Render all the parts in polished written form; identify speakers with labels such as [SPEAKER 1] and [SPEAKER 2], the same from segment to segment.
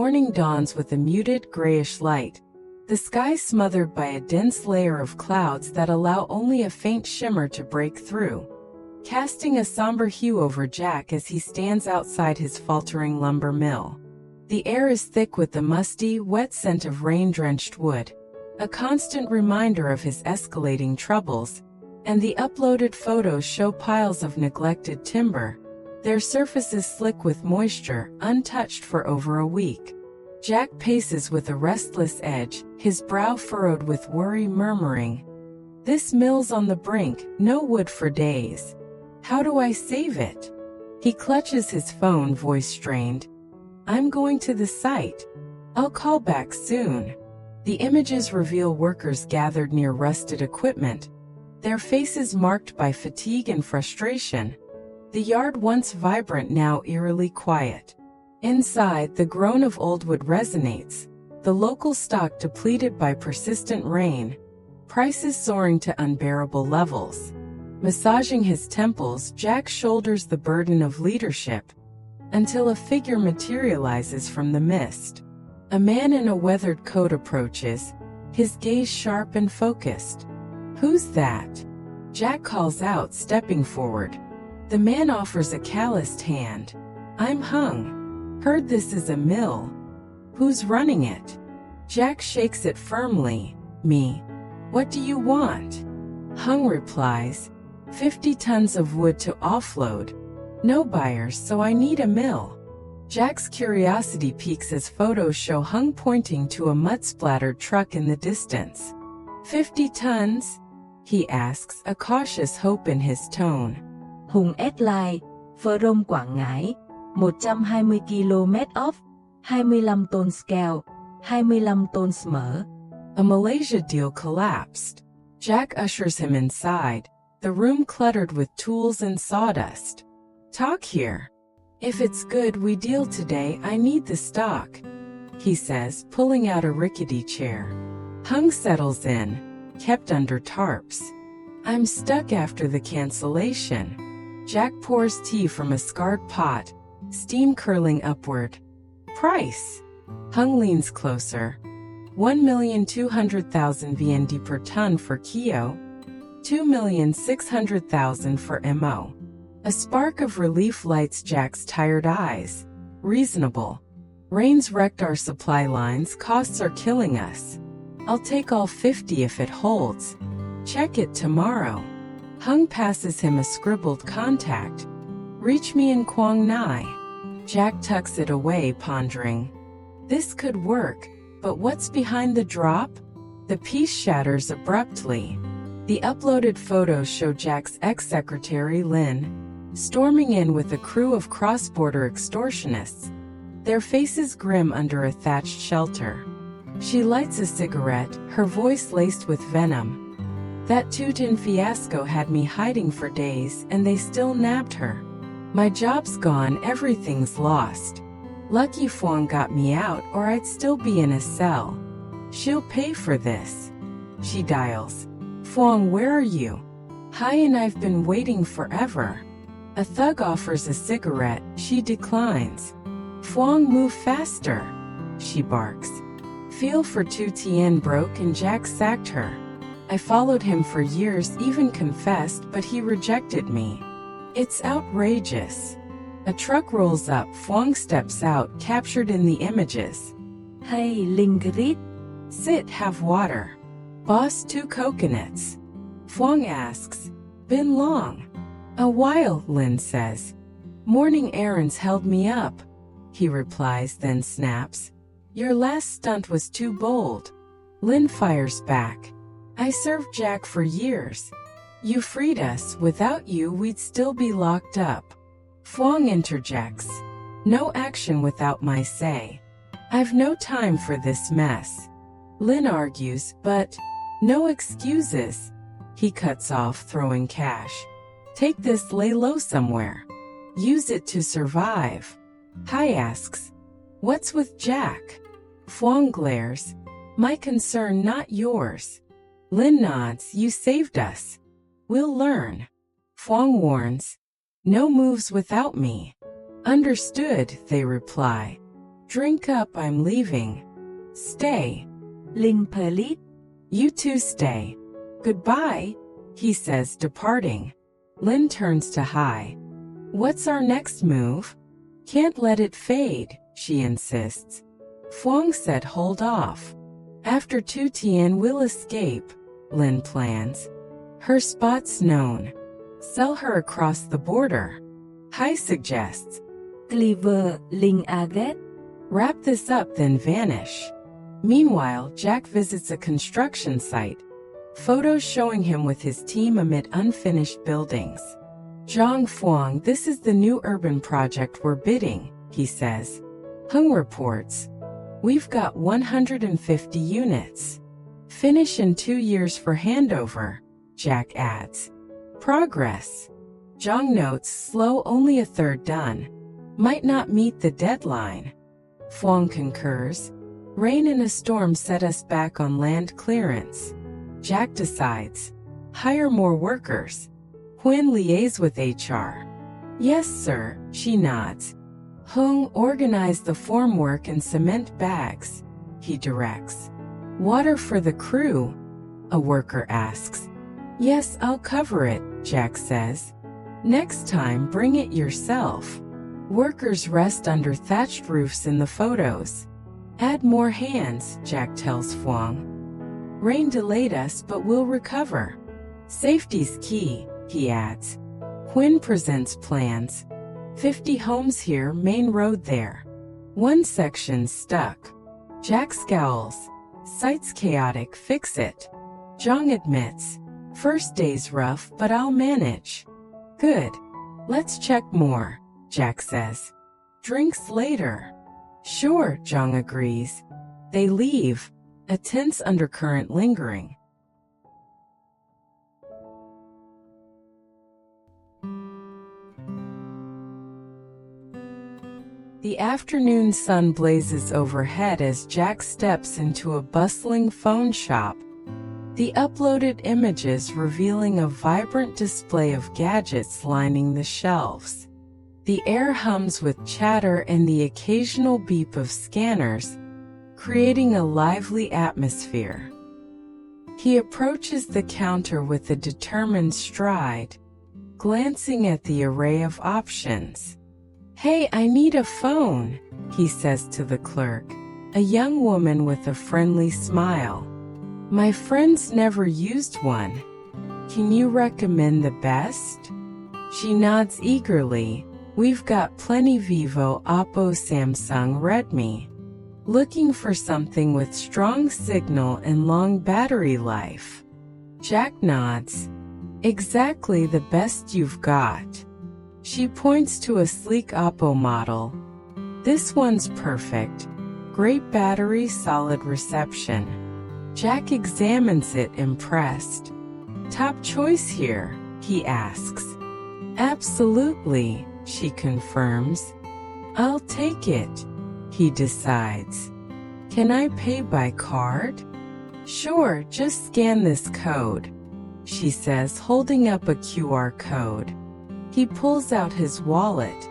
[SPEAKER 1] morning dawns with a muted grayish light, the sky smothered by a dense layer of clouds that allow only a faint shimmer to break through, casting a somber hue over Jack as he stands outside his faltering lumber mill. The air is thick with the musty, wet scent of rain-drenched wood, a constant reminder of his escalating troubles, and the uploaded photos show piles of neglected timber, their surfaces slick with moisture, untouched for over a week. Jack paces with a restless edge, his brow furrowed with worry, murmuring, "This mill's on the brink, no wood for days. How do I save it?" He clutches his phone, voice strained. "I'm going to the site. I'll call back soon." The images reveal workers gathered near rusted equipment, their faces marked by fatigue and frustration. The yard, once vibrant, now eerily quiet. Inside, the groan of old wood resonates, the local stock depleted by persistent rain, prices soaring to unbearable levels. Massaging his temples, Jack shoulders the burden of leadership, until a figure materializes from the mist. A man in a weathered coat approaches, his gaze sharp and focused. "Who's that?" Jack calls out, stepping forward. The man offers a calloused hand. "I'm Hung. Heard this is a mill. Who's running it?" Jack shakes it firmly. "Me. What do you want?" Hung replies, 50 tons of wood to offload. No buyers, so I need a mill." Jack's curiosity peaks as photos show Hung pointing to a mud-splattered truck in the distance. 50 tons? He asks, a cautious hope in his tone.
[SPEAKER 2] Hùng S-Line, From Quảng Ngãi, 120 km off, 25 ton scale, 25 tons mỡ.
[SPEAKER 1] A Malaysia deal collapsed. Jack ushers him inside, the room cluttered with tools and sawdust. "Talk here. If it's good we deal today, I need the stock," he says, pulling out a rickety chair. Hung settles in, kept under tarps. "I'm stuck after the cancellation." Jack pours tea from a scarred pot, steam curling upward. "Price?" Hung leans closer. 1,200,000 VND per ton for Kio, 2,600,000 for MO. A spark of relief lights Jack's tired eyes. "Reasonable. Rain's wrecked our supply lines, costs are killing us. I'll take all 50 if it holds. Check it tomorrow." Hung passes him a scribbled contact. "Reach me in Quang Nai." Jack tucks it away, pondering. This could work, but what's behind the drop? The piece shatters abruptly. The uploaded photos show Jack's ex-secretary Lynn storming in with a crew of cross-border extortionists, their faces grim under a thatched shelter. She lights a cigarette, her voice laced with venom. "That Tutien fiasco had me hiding for days, and they still nabbed her. My job's gone, everything's lost. Lucky Phuong got me out, or I'd still be in a cell. She'll pay for this." She dials. "Phuong, where are you?" "Hi, and I've been waiting forever." A thug offers a cigarette, she declines. "Phuong, move faster," she barks. "Feel for Tutien broke and Jack sacked her. I followed him for years, even confessed, but he rejected me. It's outrageous." A truck rolls up, Phuong steps out, captured in the images.
[SPEAKER 2] "Hey, Lingrit."
[SPEAKER 1] "Sit, have water." "Boss, 2 coconuts." Phuong asks, "Been long?" "A while," Lin says. "Morning errands held me up," he replies, then snaps. "Your last stunt was too bold." Lin fires back. "I served Jack for years. You freed us, without you we'd still be locked up." Phuong interjects. "No action without my say. I've no time for this mess." Lin argues, "But no excuses." He cuts off, throwing cash. "Take this, lay low somewhere. Use it to survive." Hai asks, "What's with Jack?" Phuong glares. "My concern, not yours." Lin nods. "You saved us. We'll learn." Phuong warns, "No moves without me." "Understood," they reply. Drink up, I'm leaving. Stay.
[SPEAKER 2] Linh Pelit.
[SPEAKER 1] You two stay. Goodbye, he says, departing. Lyn turns to Hai. What's our next move? Can't let it fade, she insists. Phuong said hold off. After Tutien will escape, Lyn plans. Her spot's known. Sell her across the border. Hai suggests.
[SPEAKER 2] Cleaver, Linh Aget.
[SPEAKER 1] Wrap this up then vanish. Meanwhile, Jack visits a construction site. Photos showing him with his team amid unfinished buildings. Zhang Phuong, this is the new urban project we're bidding, he says. Hung reports. We've got 150 units. Finish in 2 years for handover, Jack adds. Progress. Zhang notes slow, only a third done. Might not meet the deadline. Phuong concurs. Rain and a storm set us back on land clearance. Jack decides. Hire more workers. Huynh liaise with HR. Yes, sir, she nods. Hung, organize the formwork and cement bags, he directs. Water for the crew, a worker asks. Yes, I'll cover it, Jack says. Next time, bring it yourself. Workers rest under thatched roofs in the photos. Add more hands, Jack tells Phuong. Rain delayed us, but we'll recover. Safety's key, he adds. Huynh presents plans. 50 homes here, main road there. One section's stuck. Jack scowls. Site's chaotic, fix it. Zhang admits. First day's rough, but I'll manage. Good. Let's check more, Jack says. Drinks later. Sure, Zhang agrees. They leave, a tense undercurrent lingering. The afternoon sun blazes overhead as Jack steps into a bustling phone shop. The uploaded images revealing a vibrant display of gadgets lining the shelves. The air hums with chatter and the occasional beep of scanners, creating a lively atmosphere. He approaches the counter with a determined stride, glancing at the array of options. Hey, I need a phone, he says to the clerk, a young woman with a friendly smile. My friend's never used one. Can you recommend the best? She nods eagerly. We've got plenty Vivo, Oppo, Samsung, Redmi. Looking for something with strong signal and long battery life. Jack nods. Exactly the best you've got. She points to a sleek Oppo model. This one's perfect. Great battery, solid reception. Jack examines it, impressed. Top choice here, he asks. Absolutely, she confirms. I'll take it, he decides. Can I pay by card? Sure, just scan this code, she says, holding up a QR code. He pulls out his wallet.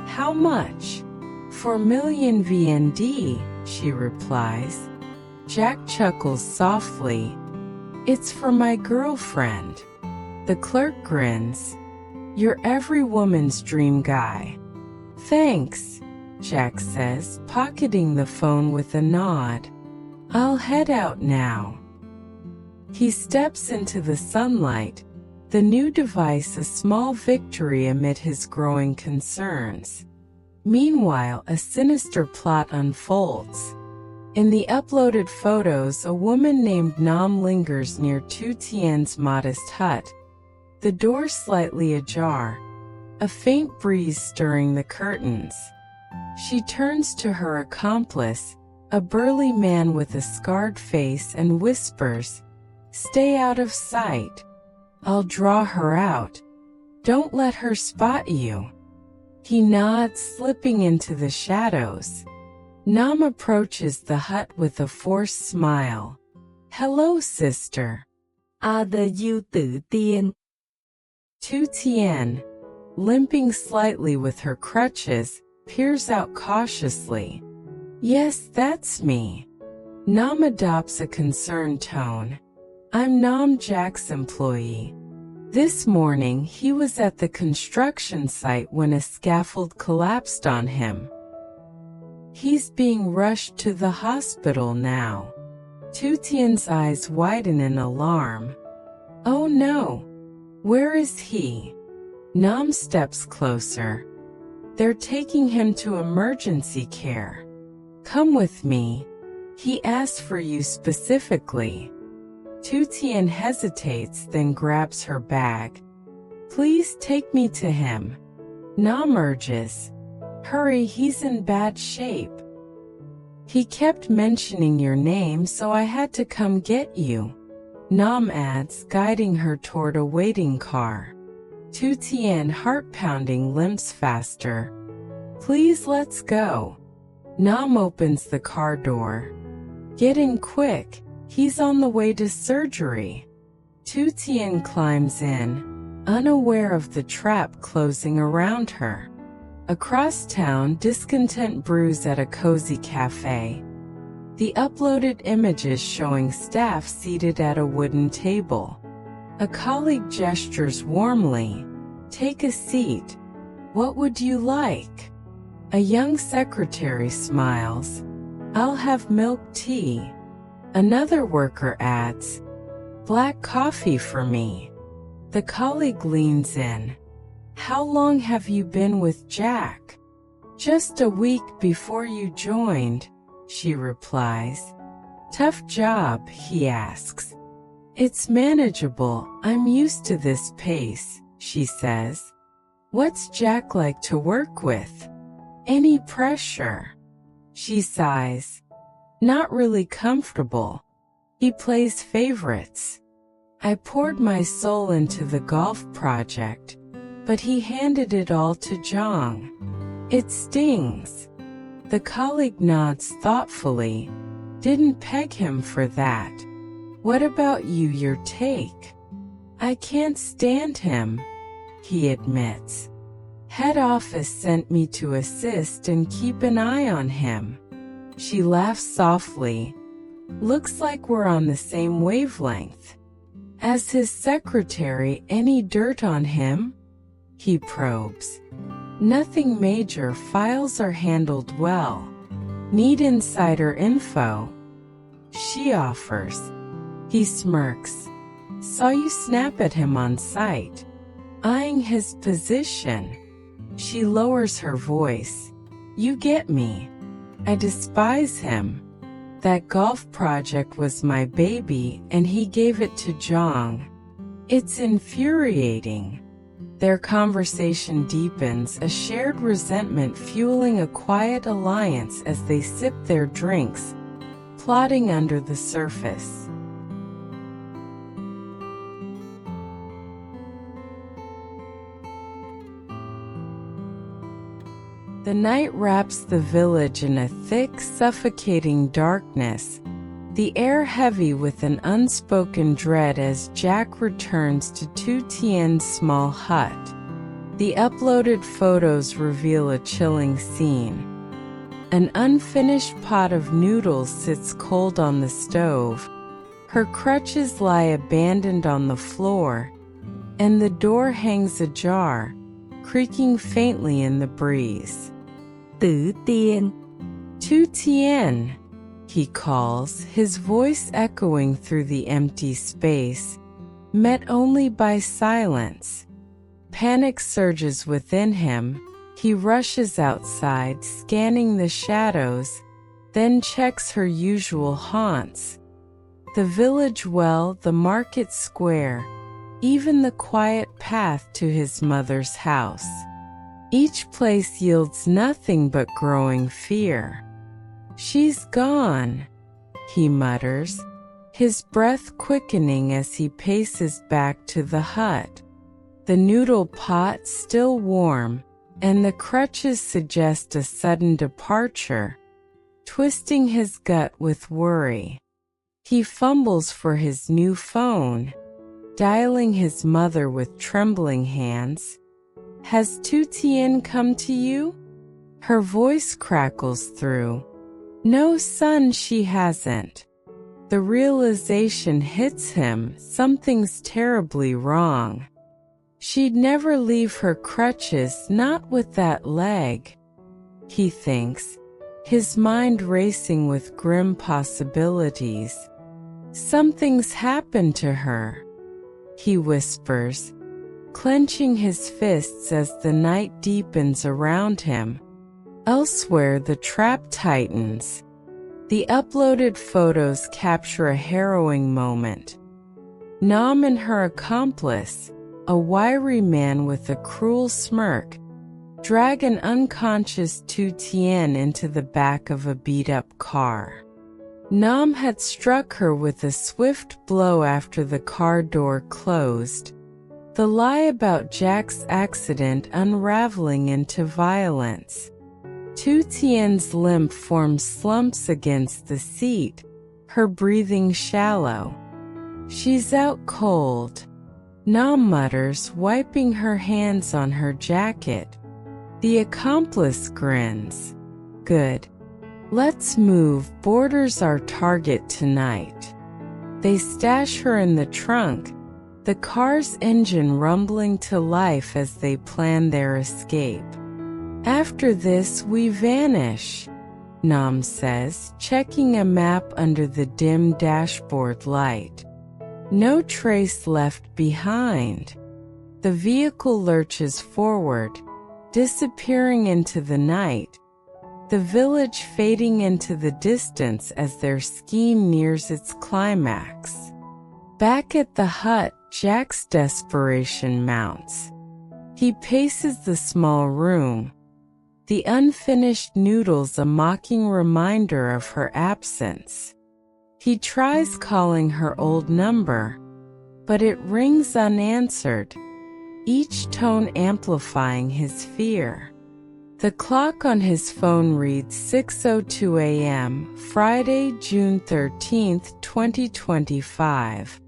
[SPEAKER 1] How much? 4 million VND, she replies. Jack chuckles softly. It's for my girlfriend. The clerk grins. You're every woman's dream guy. Thanks, Jack says, pocketing the phone with a nod. I'll head out now. He steps into the sunlight, the new device a small victory amid his growing concerns. Meanwhile, a sinister plot unfolds. In the uploaded photos, a woman named Nam lingers near Tu Tien's modest hut, the door slightly ajar, a faint breeze stirring the curtains. She turns to her accomplice, a burly man with a scarred face, and whispers, "Stay out of sight. I'll draw her out. Don't let her spot you." He nods, slipping into the shadows. Nam approaches the hut with a forced smile. Hello, sister.
[SPEAKER 2] Are you Tu Tien?
[SPEAKER 1] Tu Tien, limping slightly with her crutches, peers out cautiously. Yes, that's me. Nam adopts a concerned tone. I'm Nam, Jack's employee. This morning he was at the construction site when a scaffold collapsed on him. He's being rushed to the hospital now. Tutien's eyes widen in alarm. Oh no! Where is he? Nam steps closer. They're taking him to emergency care. Come with me. He asked for you specifically. Tutien hesitates, then grabs her bag. Please take me to him. Nam urges. Hurry, he's in bad shape. He kept mentioning your name, so I had to come get you. Nam adds, guiding her toward a waiting car. Tutien, heart-pounding, limps faster. Please, let's go. Nam opens the car door. Get in quick, he's on the way to surgery. Tutien climbs in, unaware of the trap closing around her. Across town, discontent brews at a cozy cafe. The uploaded images showing staff seated at a wooden table. A colleague gestures warmly. Take a seat. What would you like? A young secretary smiles. I'll have milk tea. Another worker adds, black coffee for me. The colleague leans in. How long have you been with Jack? Just a week before you joined, she replies. Tough job, he asks. It's manageable, I'm used to this pace, she says. What's Jack like to work with? Any pressure? She sighs. Not really comfortable. He plays favorites. I poured my soul into the golf project, but he handed it all to Zhang. It stings. The colleague nods thoughtfully. Didn't peg him for that. What about you, your take? I can't stand him, he admits. Head office sent me to assist and keep an eye on him. She laughs softly. Looks like we're on the same wavelength. As his secretary, any dirt on him? He probes. Nothing major, files are handled well. Need insider info? She offers. He smirks. Saw you snap at him on site. Eyeing his position. She lowers her voice. You get me. I despise him. That golf project was my baby and he gave it to Zhang. It's infuriating. Their conversation deepens, a shared resentment fueling a quiet alliance as they sip their drinks, plotting under the surface. The night wraps the village in a thick, suffocating darkness, the air heavy with an unspoken dread as Jack returns to Tu Tien's small hut. The uploaded photos reveal a chilling scene. An unfinished pot of noodles sits cold on the stove. Her crutches lie abandoned on the floor, and the door hangs ajar, creaking faintly in the breeze. Tu Tien. Tu Tien, he calls, his voice echoing through the empty space, met only by silence. Panic surges within him. He rushes outside, scanning the shadows, then checks her usual haunts. The village well, the market square, even the quiet path to his mother's house. Each place yields nothing but growing fear. She's gone, he mutters, his breath quickening as he paces back to the hut. The noodle pot still warm, and the crutches suggest a sudden departure, twisting his gut with worry. He fumbles for his new phone, dialing his mother with trembling hands. Has Tu Tien come to you? Her voice crackles through. No son, she hasn't. The realization hits him, something's terribly wrong. She'd never leave her crutches, not with that leg. He thinks, his mind racing with grim possibilities. Something's happened to her, he whispers, clenching his fists as the night deepens around him. Elsewhere, the trap tightens. The uploaded photos capture a harrowing moment. Nam and her accomplice, a wiry man with a cruel smirk, drag an unconscious Tu Tien into the back of a beat-up car. Nam had struck her with a swift blow after the car door closed, the lie about Jack's accident unraveling into violence. Tu Tien's limp form slumps against the seat, her breathing shallow. She's out cold, Nam mutters, wiping her hands on her jacket. The accomplice grins. Good. Let's move, Border's our target tonight. They stash her in the trunk, the car's engine rumbling to life as they plan their escape. After this we vanish, Nam says, checking a map under the dim dashboard light. No trace left behind. The vehicle lurches forward, disappearing into the night, the village fading into the distance as their scheme nears its climax. Back at the hut, Jack's desperation mounts. He paces the small room, the unfinished noodles a mocking reminder of her absence. He tries calling her old number, but it rings unanswered, each tone amplifying his fear. The clock on his phone reads 6:02 a.m., Friday, June 13, 2025.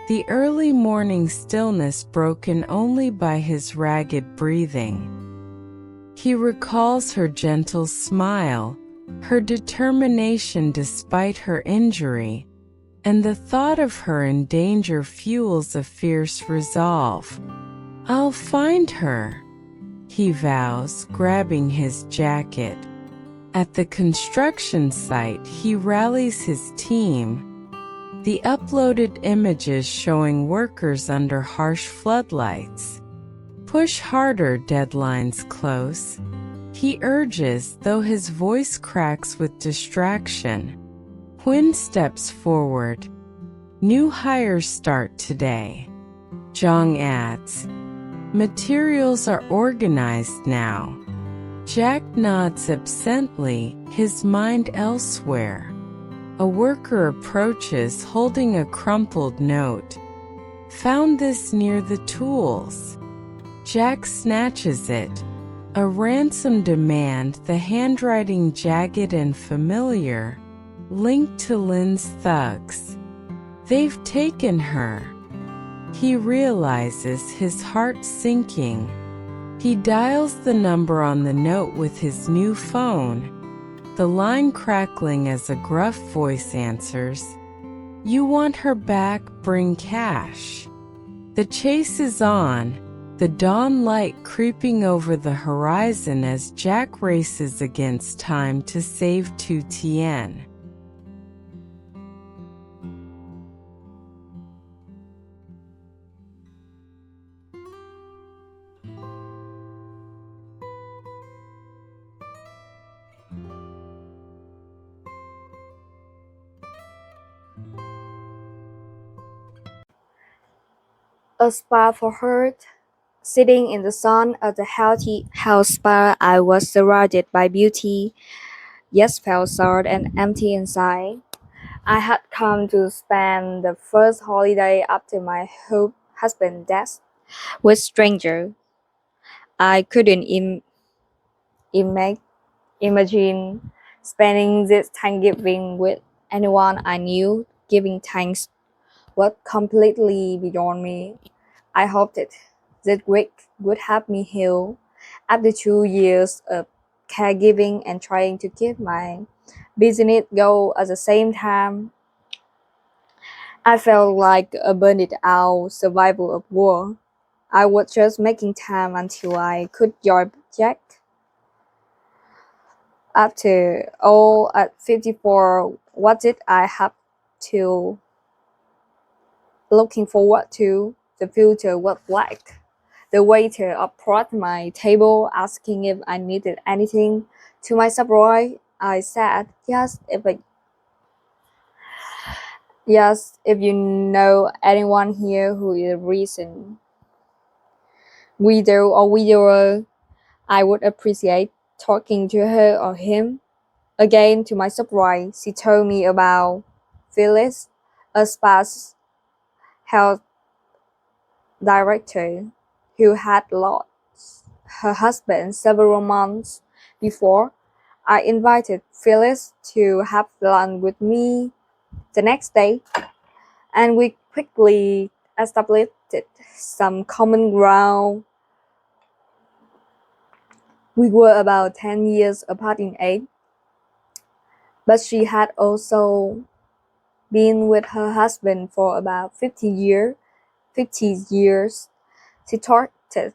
[SPEAKER 1] The early morning stillness broken only by his ragged breathing. He recalls her gentle smile, her determination despite her injury, and the thought of her in danger fuels a fierce resolve. I'll find her, he vows, grabbing his jacket. At the construction site, he rallies his team, the uploaded images showing workers under harsh floodlights. Push harder, deadline's close, he urges, though his voice cracks with distraction. Huynh steps forward. New hires start today. Zhang adds. Materials are organized now. Jack nods absently, his mind elsewhere. A worker approaches holding a crumpled note. Found this near the tools. Jack snatches it. A ransom demand, the handwriting jagged and familiar, linked to Lin's thugs. They've taken her. He realizes, his heart sinking. He dials the number on the note with his new phone, the line crackling as a gruff voice answers. You want her back, bring cash. The chase is on, the dawn light creeping over the horizon as Jack races against time to save Tu Tien.
[SPEAKER 3] A spa for her. Sitting in the sun at the healthy house spa, I was surrounded by beauty, yet felt sad and empty inside. I had come to spend the first holiday after my husband's death with stranger. I couldn't ima- imagine spending this Thanksgiving with anyone I knew. Giving thanks was completely beyond me. I hoped this week would help me heal after 2 years of caregiving and trying to keep my business goal at the same time. I felt like a burned out survival of war. I was just making time until I could join Jack. After all, at 54, what did I have to looking forward to? The future was black. The waiter approached my table asking if I needed anything. To my surprise, I said, yes, if you know anyone here who is a recent widow or widower, I would appreciate talking to her or him. Again, to my surprise, she told me about Phyllis, a spouse health director who had lost her husband several months before. I invited Phyllis to have lunch with me the next day, and we quickly established some common ground. We were about 10 years apart in age, but she had also been with her husband for about 50 years. She started